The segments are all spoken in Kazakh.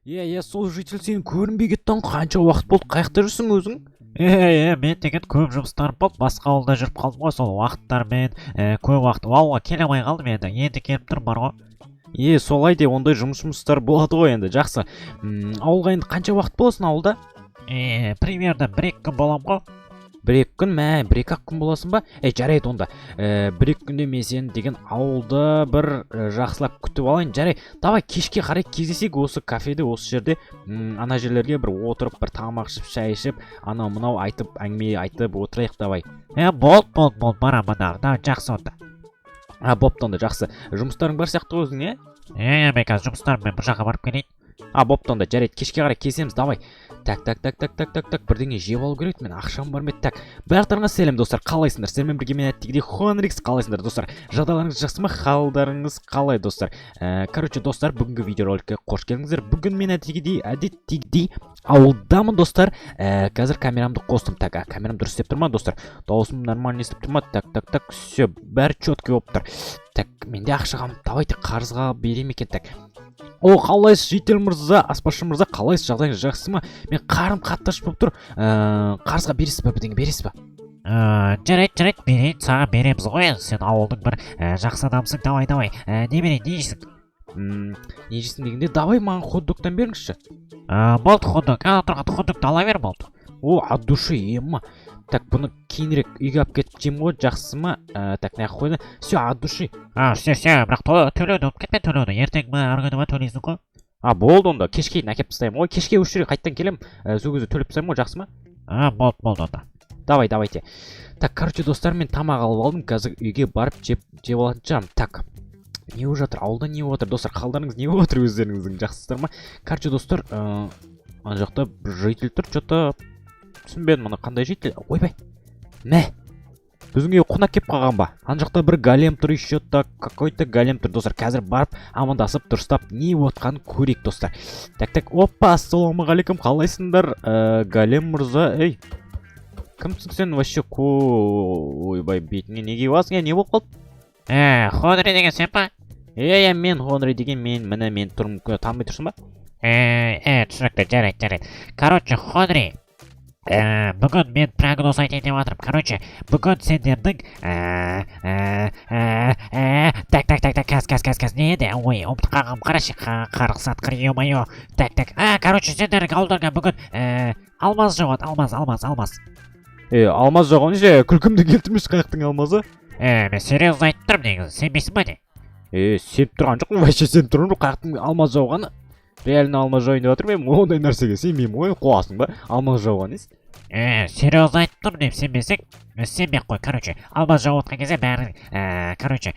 Сол житель сен көрінбей кеттің, қанша уақыт болды, қаяқта жүрсің өзің? Мен деген көп жұмыстарым болды, басқа ауылда жүріп қалдым ғой, сол уақыттармен көп уақыт ауылға келе алмай қалдым енді келіп тұрмын бар ғой. Солай де ондай жұмыстар болады ғой енді, жақсы. Ауылға енді қанша уақыт боласың ауылда? Примерно 1-2 күн боламын ғой. 1-2 күн, 1-2 күн боласың ба? Жарайды онда. 1-2 күнде мен сені деген ауылда бір жақсылап күтіп алайын. Жарайды, давай кешке қарай кездесек осы кафеде, осы жерде, ана жерлерге бір отырып, бір тамақ ішіп, шай ішіп, анау мынау айтып, әңгіме айтып отырайық, давай. Болды, барамын, давай, жақсы онда. Бопты онда, жақсы. Жұмыстарың бар сияқты өзің, Мен қазір жұмыстарыммен бір жаққа барып келейін. Бопты онда, жарайды, кешке қарай кеземіз, давай. Так, бірдеңе жеп алу керек, мен ақшам бар ма? Так, барлықтарыңа сәлем достар, қалайсыңдар? Сіздермен бірге мен әттегідей Хонрикс, қалайсыңдар достар? Жағдайларыңыз жақсы ма? Қалдарыңыз қалай достар? Короче, достар, бүгінгі видеороликке қош келдіңіздер. Бүгін мен әдеттегідей ауылдамын достар. Қазір камерамды қостым. Так, камерам дұрыс істеп тұр ма достар? Дауысым нормально естіп тұр ма? Так, все, бәрі четкий болып тұр. Так, менде ақша қалмады, давайте қарызға берейін екен. Так, қалайсыз житель мырза, аспазшы мырза, қалайсыз, жағдайыңыз жақсы ма? Мен қарым қатты ашып болып тұр. Қарызға бересіз ба, бірдеңе бересіз ба? Жарайды, берейін, саған береміз ғой. Сен ауылдың бір жақсы адамсың, давай. Не берейін, не жейсің? Не жейсің дегенде, давай маған хот-догтан беріңізші. Болды, хот-дог, тұрған хот-догты ала бер, болды. От души, ема. Так, бұны кейінірек үйге алып кетіп жеймін ғой, жақсы ма? Так, не қойды? Все, от души. Все, бірақ төлеуді ұмытып кетпе, төлеуді. Ертең арғы төлейсің ғой. Болды онда, кешке әкеп тастаймын ғой. Кешке осы жерге қайттан келем, сол кезде төлеп тастаймын ғой, жақсы ма? Болды онда. Давайте. Так, короче, достар, мен тамақ алып алдым, қазір үйге барып жеп алатын шығармын. Так, не болып жатыр? Ауылда не болып жатыр? Достар, қалдарыңыз не болып жатыр өздеріңіздің, жақсысыздар ма? Короче, достар, ана жақта бір житель тұр, что-то түсінбедім, мұны қандай житель? Ойбай, біздің үйге қонақ келіп қалған ба? Ана жақта бір голем тұр, еще-то какой-то голем тұр, достар. Қазір барып амандасып дұрыстап не отқанын көрейік, достар. Так, опа, ассалаумағалейкум, қалайсыңдар? Голем мырза, кімсің сен вообще? Ойбай, бетіңе неге басың? Не болып қалды? Хонри деген сен па? Мен Хонри деген, мен тұрмын, танымай тұрсың ба? Түсінікті, жарайды. Короче, Хонри, бүгін мен прогноз айтайын деп жатырмын. Короче, бүгін сендердің так, кәз, не еді? Ой, ұмытып қалғанмын, қарашы, қарғыс атқыр, ё-моё. Так, короче, сендердің ауылдарға бүгін алмаз жауады, алмаз. Алмаз жауған ше, күлкімді келтірмеш қаяқтың алмазы? Мен серьезно айтып тұрмын негізі, сенбейсің ба не? Сеніп тұрған жоқпын, вообще сеніп тұрмын, қаяқтың алмаз жауғаны? Реально алмаз жауын деп жатыр, мен ондай нәрсеге сенбеймін ғой, қуасың ба? Алмаз жауған ес? Серьезно айтып тұрмын деп сенбесек, сенбей қой, короче, алмаз жауып отқан кезде бәрі, короче,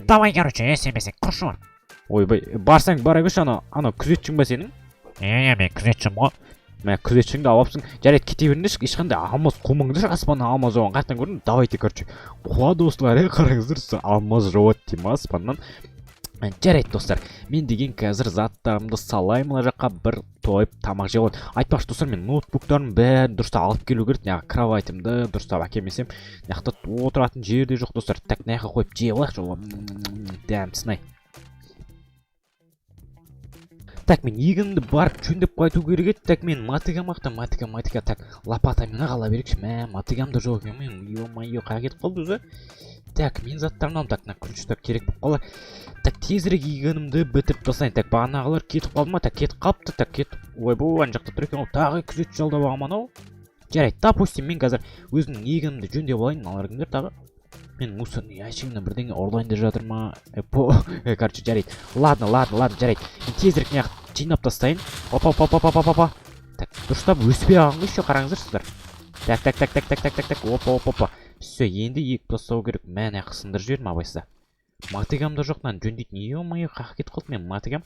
давай, короче, сенбесек, құршы бар. Ойбай, барсаң бара берші, ана күзетшің ба сенің? Мен күзетшім ғой. Күзетшіңді алапсың, жарайды кете беріңдерші, ешқандай алмаз қумыңдар, аспаннан алмаз жауған қаяқтан көрдің? Давайте, короче, қуа достар, қараңыздар, алмаз жауады деймін аспаннан. Жарайды достар, мен деген қазір заттарымды салай мына жаққа бір тойып тамақ жеп алайын. Айтпақшы достар, мен ноутбуктарымның бәрін дұрыстап алып келу керек, неға кроватимді дұрыстап әкелмесем, неяқта отыратын жерде жоқ достар. Так, неяққа қойып жеп алайықшы, дәмсін ай. Так, мен егінімді барып жөндеп қайту керек еді. Так, мен матыгам ақтан, так, лопатамен ала берекші. Матыгамды жоқ екен, ё-моё, қайда кетіп қалды өзі? Так, мен заттарымнан, так, ключтар керек болып қалар. Так, тезірек егінімді бітіріп тастайын. Так, бағанағылар кетіп қалды ма? Так, кетіп қалыпты, так, ойбай, ана жақта тұр екен, тағы күзет жалдап алған ау. Жарайды, допустим, мен қазір өзімнің егінімді жөндеп алайын, алар кімдер тағы? Мен мусорный ящигімнен бірдеңе ұрлайын деп жатыр ма? Короче, жарайды. Ладно, жарайды. Мен тезірек неғып жинап тастайын. Опа. Так, дұрыстап өспей алған ғой еще, қараңыздар сіздер. Так, опа. Все, енді егіп тастау керек. Мен ақысындыр жібердім абайсызда. Матыгамда жоқ, жөндейтін. Ё-моё, қақы кетіп қалды мен матыгам.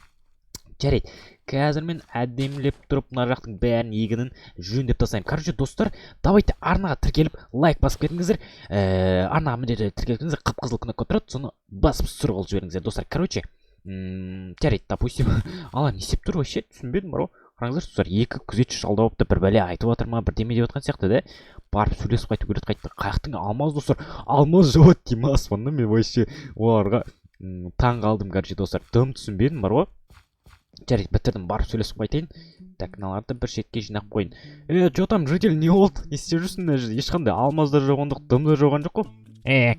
Жарайды, қазір мен әдемілеп тұрып мына жақтың бәрін егінін жөндеп тастаймын. Короче, достар, давайте арнаға тіркеліп лайк басып кетіңіздер. Арнаға міндетті тіркеліңіздер, қып-қызыл кнопка тұрады, соны басып сұрып алып жіберіңіздер, достар. Короче, жарайды, допустим, не істеп тұр вообще, түсінбедім бар ғой. Қараңыздар, достар, екі күзетші жалдап алыпты, бір бәле айтып жатыр ма, бірдеме деп жатқан сияқты да. Барып сөйлесіп қайту керек, қаяқтың алмаз достар, алмаз жауады деймін аспаннан, мен вообще оларға таң қалдым, короче, достар. Дым түсінбедім бар ғой. жарайды, бітірдім, барып сөйлесіп қайтайын. Так, мыналарды бір шетке жинап қойын. Жотам, житель, не болды? Не істеп жүрсің мына жерде? Ешқандай алмаздар жоғандық, дымдар жоған жоқ қой.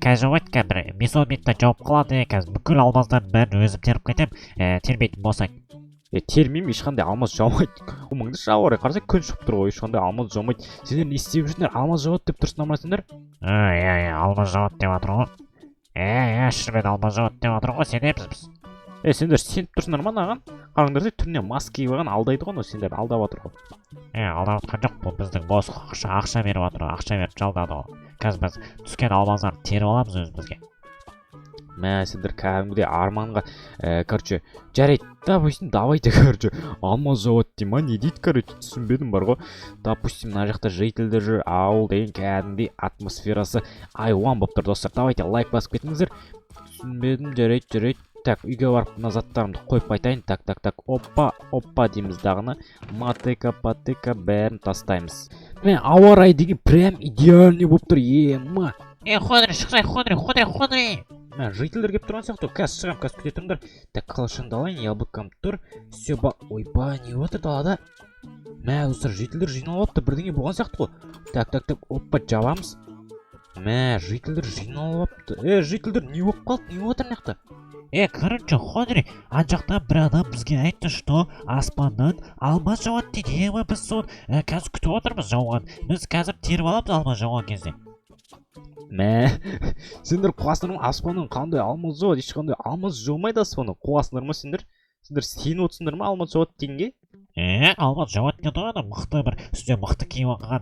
Қазір ойт бір 5-10 минутта жауап қалады. Қазір бүкіл алмаздардың бәрін өзім теріп кетем. Тербейтін болсаң. Термеймін, ешқандай алмаз жаумайды. Умыңды шауыр, қарасай күн шығып тұр ғой, ешқандай алмаз жаумайды. Сендер не істеп жүрсіңдер? Алмаз жауады деп тұрсыңдар ма сендер? Алмаз жауады деп жатыр ғой. Шынымен алмаз жауады деп жатыр ғой, сенеміз біз. Сендер сеніп тұрсыңдар ма маған? Қараңдар, түріне мас киіп алған алдайды ғой, сендер алдап жатыр ғой. Алдап жатқан жоқ, бұл біздің бос ақша беріп жатыр ғой, ақша беріп жалдады ғой. Қазір біз түскен алмаздарды теріп аламыз өзімізге. Сендер кәдімгідей арманға, короче, жарайды, допустим, давайте, короче, алмаз жауады дей ма, не дейді, короче, түсінбедім бар ғой. Допустим, мына жақта жителдер жүр, ауыл деген кәдімгідей атмосферасы айуан болып тұр, достар. Давайте лайк басып кетіңіздер. Түсінбедім, жарайды. Так, үйге барып мына заттарымды қойып қайтайын. Так, оппа дейміз дағыны. Матыка, патыка бәрін тастаймыз. Ауа райы деген прям идеальный болып тұр, ема. Ходри, шықсай, ходри. Жителдер кеп тұрған сияқты, қазір шығам, қазір күте тұрыңдар. Так, қалашымды алайын, яблокам тұр. Все, ойба, не отыр далада? Достар, жителдер жиналып алыпты, бірдеңе болған сияқты ғой. Так, оппа, жабамыз. Жителдер жиналып алыпты. Жителдер не болып қалды, не отыр мынақты? Короче, ходри, ана жақта бір адам бізге айтты, что аспаннан алмаз жауады дейді. Біз соны қазір күтіп отырмыз жауған. Біз қазір теріп аламыз алмаз жауған кезде. Сендер қуасыңдар ма, аспаннан қандай алмаз жауады? Ешқандай алмаз жаумайды аспаннан. Қуасыңдар ма сендер? Сендер сеніп отырсыңдар ма алмаз жауады дегенге? Алмаз жауады дейді ғой, мықты бір үстіне мықты киіп алған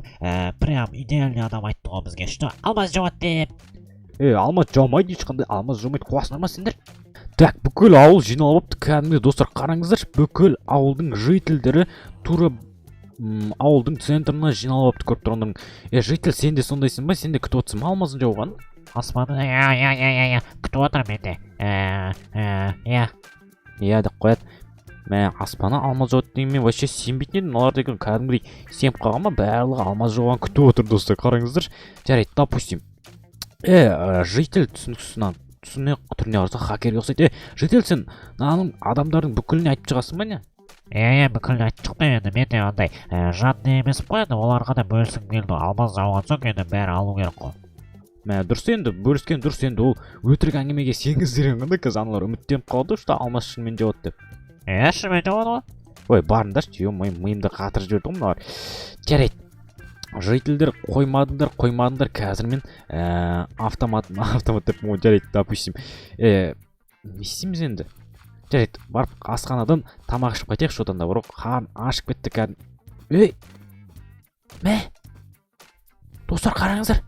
прям идеальный адам айтты ғой бізге, что алмаз жауады деп. Алмаз жаумайды, ешқандай алмаз жаумайды. Қуасыңдар ма сендер? Так, бүкіл ауыл жиналып алыпты, кәдімгі достар, қараңыздар, бүкіл ауылдың жителдері тура ауылдың центрына жиналып алыпты, көріп тұрғандарың. Житель, сен де сондайсың ба? Сен де күтіп отырсың ба алмазын жауған? Аспаннан, күтіп отырмын мен де. Деп қояды. Аспаннан алмаз жауады деген мен вообще сенбейтін едім. Олар деген кәдімгідей сеніп қалған ба? Барлығы алмаз жауған күтіп отыр, достар, қараңыздар. Жарайды, допустим. Житель түсініксіз түсіне түріне қараса хакерге ұқсайды. Житель, сен наның адамдардың бүкіліне айтып шығасың ба не? Бүкіліне айтып шықпаймын енді, мен де андай жадны емес қой, енді оларға да бөлісім келді. Алмаз жауған соң енді бәрі алу керек қой. Дұрыс енді, бөліскен дұрыс енді, ол өтірік әңгімеге сенгіздер енді, қазір аналар үміттеніп қалды, что алмаз шынымен жауады деп. Шынымен жауады ғой. Барыңдаршы, миымды қатырып жіберді ғой мыналар. Жарайды. Жителдер қоймадыңдар, қазір мен автомат деп мо жарайды, допустим. Не істейміз енді? Жарайды, барып асханадан тамақ ішіп қайтайық, шодан да бар ғой, қан ашып кетті кәдімгі. Достар, қараңыздар.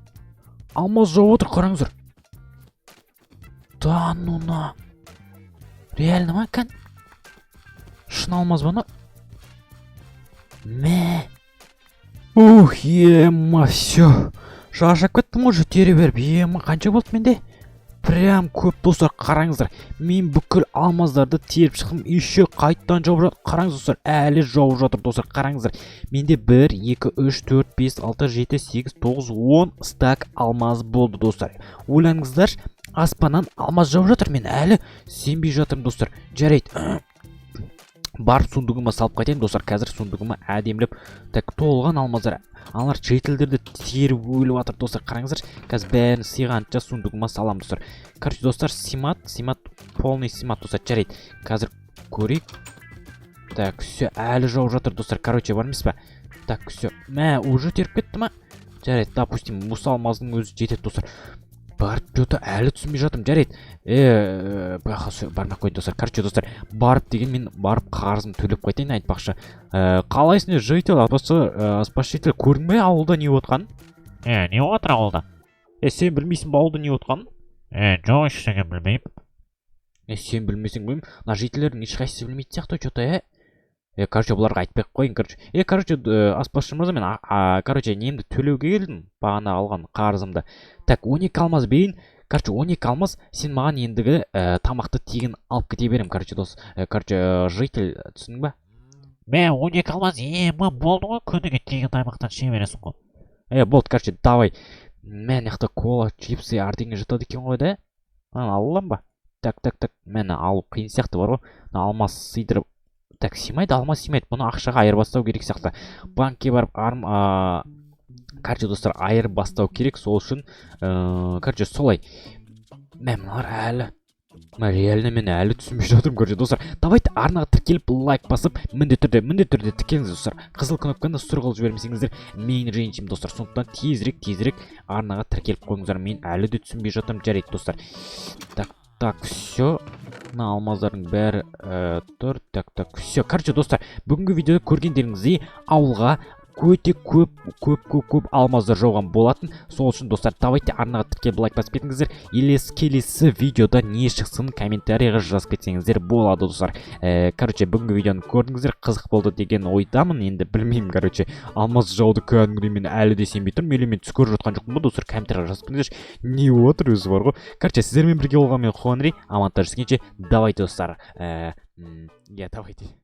Алмаз жауып отыр, қараңыздар. Да, нуна. Реально ма кән? Шын алмаз ба, ема, все. Шаршап кеттім уже, тере беріп. Ема, қанша болды менде? Прям көп, достар, қараңыздар. Мен бүкіл алмаздарды теріп шықтым. Еще қайттан жауып жатыр. Қараңыз, достар, әлі жауып жатыр, достар, қараңыздар. Менде 1, 2, 3, 4, 5, 6, 7, 8, 9, 10 стак алмаз болды, достар. Ойлаңыздар, аспаннан алмаз жауып жатыр. Мен әлі сенбей жатырмын, достар. Жарайды. Барып сундығыма салып қайтайын, достар. Қазір сундығыма әдемілеп, так, толған алмаздар. Аналар жителдерді теріп өліп жатыр, достар. Қараңыздар, қазір бәрін сыйғанша сундығыма салам, достар. Короче, достар, симат, полный симат, достар. Жарайды. Қазір көрейік. Так, все, әлі жауып жатыр, достар. Короче, бар емес па? Так, все. Уже теріп кетті ма? Жарайды, допустим, осы алмаздың өзі жетеді, достар. Барып жота әлі түсінбей жатырмын. Жарайды. Бармақ қойын, достар. Короче, достар, барып деген мен барып қарызым төлеп қайтайын, айтпақшы. Қалайсың, житель, спаситель, көрдің бе ауылда не отқан? Не отыр ауылда? Сен білмейсің ба ауылда не отқан? Жоқ, ештеңе білмеймін. Сен білмесең білмеймін. Мына жительдердің ешқайсысы білмейді сияқты жота, короче, бұларға айтпай қойын, короче, аспазшы мырза, мен, короче, немді төлеуге келдім, бағана алған қарызымды. Так, 12 алмаз берейін, короче, 12 алмаз, сен маған ендігі тамақты тегін алып кете берем, короче, дос. Короче, житель, түсінің ба? 12 алмаз, болды ғой, күніге тегін тамақтан ше бересің ғой. Болды, короче, давай. Мен яқты кола, чипсы, артеңе жатады екен ғой, да? Алам ба? Так, мен алу қиын сияқты бар ғой. Алмаз сыйдырып Так, сыймайды, алмаз сыймайды. Бұны ақшаға айырбастау керек сияқты. Банкке барып короче, достар, айырбастау керек. Сол үшін, короче, солай. Мыналар әлі. Реально мен әлі түсінбей жатырмын, короче, достар. Давайте арнаға тіркеліп лайк басып, міндетті түрде тіркеліңіздер, достар. Қызыл кнопканы сұрғылып жібермесеңіздер, мен ренжимін, достар. Сондықтан тезірек арнаға тіркеліп қойыңыздар. Мен әлі де түсінбей жатырмын, жарайды, достар. Так, все. Мына алмаздардың бәрі тұр. Так, все. Короче, достар, бүгінгі видеода көргендеріңіздей ауылға өте көп алмаздар жауған болатын. Сол үшін, достар, давайте арнаға тіркеліп лайк басып кетіңіздер. Келесі видеода не шықсын комментарийға жазып кетсеңіздер болады, достар. Короче, бүгінгі видеоны көрдіңіздер, қызық болды деген ойдамын. Енді білмеймін, короче, алмаз жауды кәдімгідей мен әлі де сенбей тұрмын. Мен түсіп жатқан жоқпын ба, достар, комментарийға жазып кетіңіздерші. Не отыр өзі бар ғой. Короче, сіздермен бірге болған мен Қуанри. Аман тіріскенше, давайте, достар. Давайте.